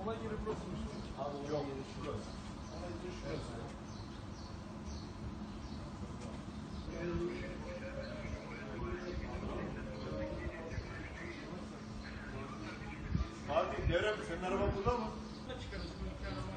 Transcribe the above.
Olay yeri burası mı? Abi olay Yok. yeri şurası. Olay yeri şurası. Fatih, devre mi? Senin araban burada mı? Ne çıkarız? Bu iki araba